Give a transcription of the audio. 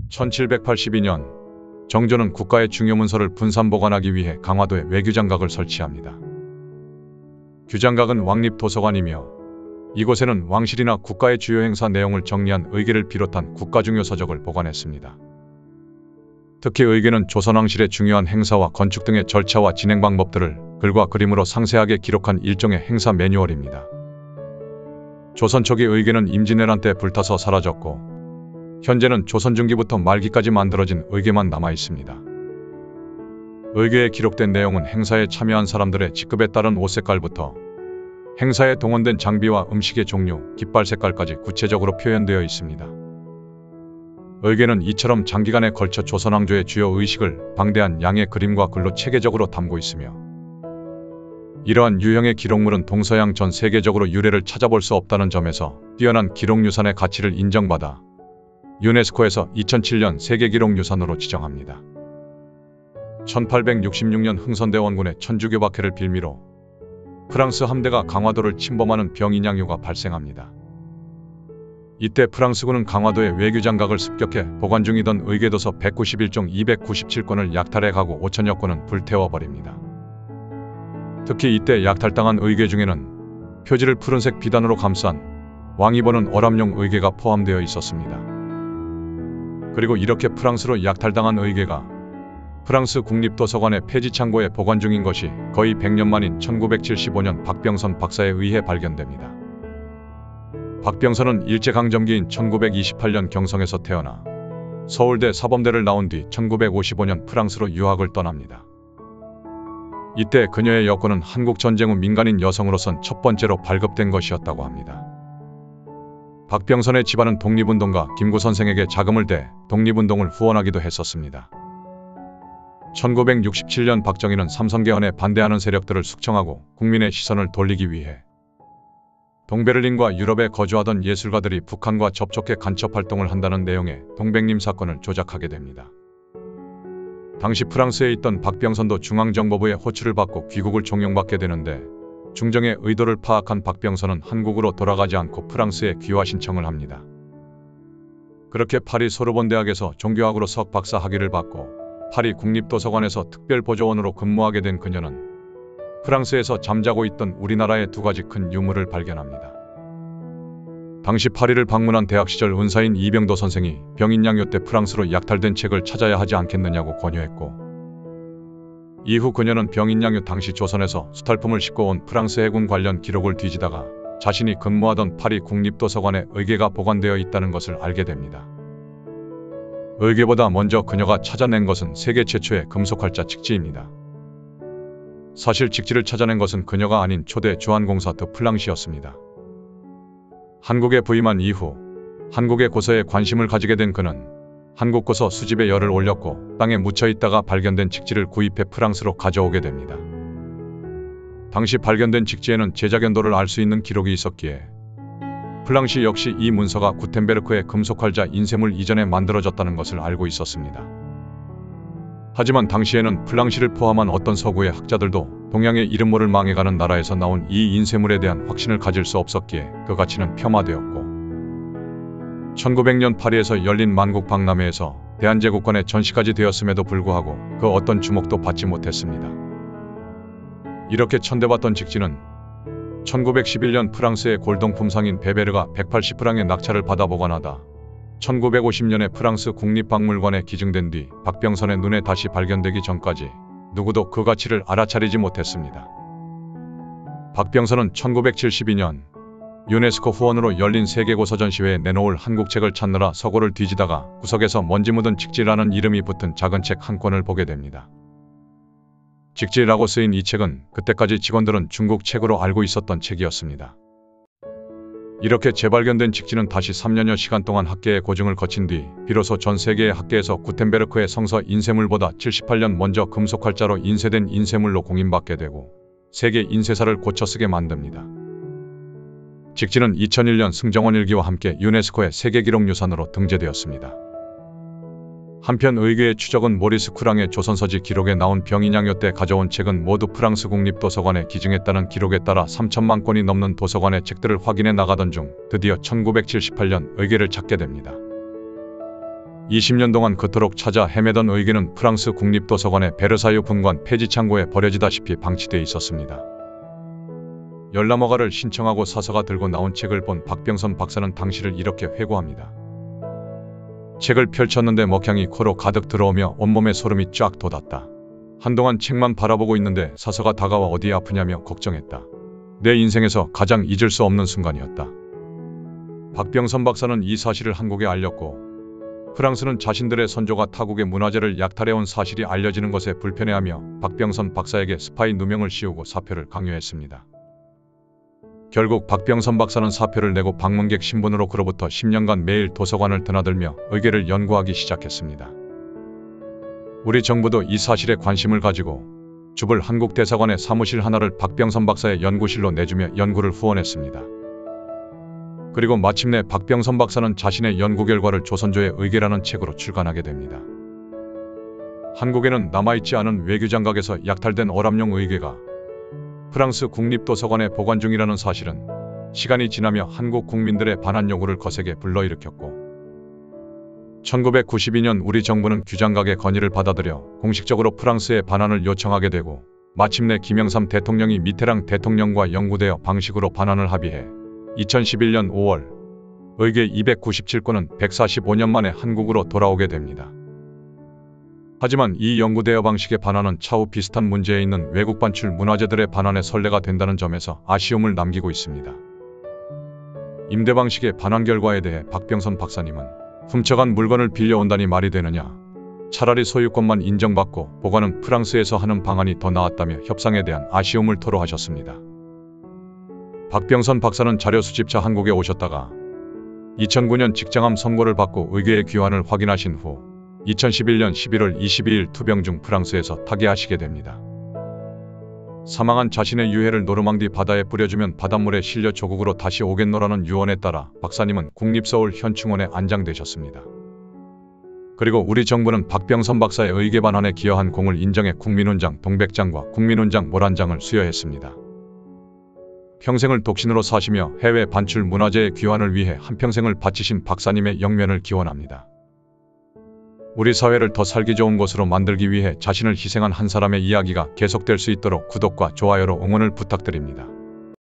1782년 정조는 국가의 중요 문서를 분산 보관하기 위해 강화도에 외규장각을 설치합니다. 규장각은 왕립도서관이며 이곳에는 왕실이나 국가의 주요 행사 내용을 정리한 의궤를 비롯한 국가 중요 서적을 보관했습니다. 특히 의궤는 조선왕실의 중요한 행사와 건축 등의 절차와 진행 방법들을 글과 그림으로 상세하게 기록한 일종의 행사 매뉴얼입니다. 조선 초기 의궤는 임진왜란 때 불타서 사라졌고 현재는 조선 중기부터 말기까지 만들어진 의궤만 남아 있습니다. 의궤에 기록된 내용은 행사에 참여한 사람들의 직급에 따른 옷 색깔부터 행사에 동원된 장비와 음식의 종류, 깃발 색깔까지 구체적으로 표현되어 있습니다. 의궤는 이처럼 장기간에 걸쳐 조선 왕조의 주요 의식을 방대한 양의 그림과 글로 체계적으로 담고 있으며 이러한 유형의 기록물은 동서양 전 세계적으로 유래를 찾아볼 수 없다는 점에서 뛰어난 기록유산의 가치를 인정받아 유네스코에서 2007년 세계기록유산으로 지정합니다. 1866년 흥선대원군의 천주교박해를 빌미로 프랑스 함대가 강화도를 침범하는 병인양요가 발생합니다. 이때 프랑스군은 강화도의 외규장각을 습격해 보관 중이던 의궤도서 191종 297권을 약탈해 가구 5천여 건은 불태워버립니다. 특히 이때 약탈당한 의궤 중에는 표지를 푸른색 비단으로 감싼 왕이 보는 어람용 의궤가 포함되어 있었습니다. 그리고 이렇게 프랑스로 약탈당한 의궤가 프랑스 국립도서관의 폐지창고에 보관 중인 것이 거의 100년 만인 1975년 박병선 박사에 의해 발견됩니다. 박병선은 일제강점기인 1928년 경성에서 태어나 서울대 사범대를 나온 뒤 1955년 프랑스로 유학을 떠납니다. 이때 그녀의 여권은 한국전쟁 후 민간인 여성으로선 첫 번째로 발급된 것이었다고 합니다. 박병선의 집안은 독립운동가 김구 선생에게 자금을 대 독립운동을 후원하기도 했었습니다. 1967년 박정희는 삼성개헌에 반대하는 세력들을 숙청하고 국민의 시선을 돌리기 위해 동베를린과 유럽에 거주하던 예술가들이 북한과 접촉해 간첩활동을 한다는 내용의 동백림 사건을 조작하게 됩니다. 당시 프랑스에 있던 박병선도 중앙정보부의 호출을 받고 귀국을 종용받게 되는데 중정의 의도를 파악한 박병선은 한국으로 돌아가지 않고 프랑스에 귀화 신청을 합니다. 그렇게 파리 소르본 대학에서 종교학으로 석박사 학위를 받고 파리 국립도서관에서 특별보조원으로 근무하게 된 그녀는 프랑스에서 잠자고 있던 우리나라의 두 가지 큰 유물을 발견합니다. 당시 파리를 방문한 대학 시절 은사인 이병도 선생이 병인양요 때 프랑스로 약탈된 책을 찾아야 하지 않겠느냐고 권유했고 이후 그녀는 병인양요 당시 조선에서 수탈품을 싣고 온 프랑스 해군 관련 기록을 뒤지다가 자신이 근무하던 파리 국립도서관에 의궤가 보관되어 있다는 것을 알게 됩니다. 의궤보다 먼저 그녀가 찾아낸 것은 세계 최초의 금속활자 직지입니다. 사실 직지를 찾아낸 것은 그녀가 아닌 초대 주한공사 드 플랑시였습니다. 한국에 부임한 이후 한국의 고서에 관심을 가지게 된 그는 한국 고서 수집에 열을 올렸고 땅에 묻혀있다가 발견된 직지를 구입해 프랑스로 가져오게 됩니다. 당시 발견된 직지에는 제작 연도를 알 수 있는 기록이 있었기에 플랑시 역시 이 문서가 구텐베르크의 금속활자 인쇄물 이전에 만들어졌다는 것을 알고 있었습니다. 하지만 당시에는 플랑시를 포함한 어떤 서구의 학자들도 동양의 이름 모를 망해가는 나라에서 나온 이 인쇄물에 대한 확신을 가질 수 없었기에 그 가치는 폄하되었고 1900년 파리에서 열린 만국 박람회에서 대한제국권에 전시까지 되었음에도 불구하고 그 어떤 주목도 받지 못했습니다. 이렇게 천대받던 직지는 1911년 프랑스의 골동품 상인 베베르가 180프랑의 낙찰을 받아 보관하다 1950년에 프랑스 국립박물관에 기증된 뒤 박병선의 눈에 다시 발견되기 전까지 누구도 그 가치를 알아차리지 못했습니다. 박병선은 1972년 유네스코 후원으로 열린 세계고서전시회에 내놓을 한국책을 찾느라 서고를 뒤지다가 구석에서 먼지 묻은 직지라는 이름이 붙은 작은 책 한 권을 보게 됩니다. 직지라고 쓰인 이 책은 그때까지 직원들은 중국 책으로 알고 있었던 책이었습니다. 이렇게 재발견된 직지는 다시 3년여 시간 동안 학계의 고증을 거친 뒤 비로소 전 세계의 학계에서 구텐베르크의 성서 인쇄물보다 78년 먼저 금속활자로 인쇄된 인쇄물로 공인받게 되고 세계 인쇄사를 고쳐쓰게 만듭니다. 직지는 2001년 승정원 일기와 함께 유네스코의 세계기록유산으로 등재되었습니다. 한편 의궤의 추적은 모리스 쿠랑의 조선서지 기록에 나온 병인양요 때 가져온 책은 모두 프랑스 국립도서관에 기증했다는 기록에 따라 3천만 권이 넘는 도서관의 책들을 확인해 나가던 중 드디어 1978년 의궤를 찾게 됩니다. 20년 동안 그토록 찾아 헤매던 의궤는 프랑스 국립도서관의 베르사유 분관 폐지 창고에 버려지다시피 방치돼 있었습니다. 열람허가를 신청하고 사서가 들고 나온 책을 본 박병선 박사는 당시를 이렇게 회고합니다. 책을 펼쳤는데 먹향이 코로 가득 들어오며 온몸에 소름이 쫙 돋았다. 한동안 책만 바라보고 있는데 사서가 다가와 어디 아프냐며 걱정했다. 내 인생에서 가장 잊을 수 없는 순간이었다. 박병선 박사는 이 사실을 한국에 알렸고 프랑스는 자신들의 선조가 타국의 문화재를 약탈해온 사실이 알려지는 것에 불편해하며 박병선 박사에게 스파이 누명을 씌우고 사표를 강요했습니다. 결국 박병선 박사는 사표를 내고 방문객 신분으로 그로부터 10년간 매일 도서관을 드나들며 의궤를 연구하기 시작했습니다. 우리 정부도 이 사실에 관심을 가지고 주불 한국대사관의 사무실 하나를 박병선 박사의 연구실로 내주며 연구를 후원했습니다. 그리고 마침내 박병선 박사는 자신의 연구 결과를 조선조의 의궤라는 책으로 출간하게 됩니다. 한국에는 남아있지 않은 외교장각에서 약탈된 오람용 의궤가 프랑스 국립도서관에 보관 중이라는 사실은 시간이 지나며 한국 국민들의 반환 요구를 거세게 불러일으켰고 1992년 우리 정부는 규장각의 건의를 받아들여 공식적으로 프랑스에 반환을 요청하게 되고 마침내 김영삼 대통령이 미테랑 대통령과 영구대여 방식으로 반환을 합의해 2011년 5월 의궤 297건은 145년 만에 한국으로 돌아오게 됩니다. 하지만 이 영구대여 방식의 반환은 차후 비슷한 문제에 있는 외국 반출 문화재들의 반환의 선례가 된다는 점에서 아쉬움을 남기고 있습니다. 임대 방식의 반환 결과에 대해 박병선 박사님은 훔쳐간 물건을 빌려온다니 말이 되느냐. 차라리 소유권만 인정받고 보관은 프랑스에서 하는 방안이 더 나았다며 협상에 대한 아쉬움을 토로하셨습니다. 박병선 박사는 자료 수집차 한국에 오셨다가 2009년 직장암 선고를 받고 의궤의 귀환을 확인하신 후 2011년 11월 22일 투병 중 프랑스에서 타계하시게 됩니다. 사망한 자신의 유해를 노르망디 바다에 뿌려주면 바닷물에 실려 조국으로 다시 오겠노라는 유언에 따라 박사님은 국립서울 현충원에 안장되셨습니다. 그리고 우리 정부는 박병선 박사의 의궤 반환에 기여한 공을 인정해 국민훈장 동백장과 국민훈장 모란장을 수여했습니다. 평생을 독신으로 사시며 해외 반출 문화재의 귀환을 위해 한평생을 바치신 박사님의 영면을 기원합니다. 우리 사회를 더 살기 좋은 곳으로 만들기 위해 자신을 희생한 한 사람의 이야기가 계속될 수 있도록 구독과 좋아요로 응원을 부탁드립니다.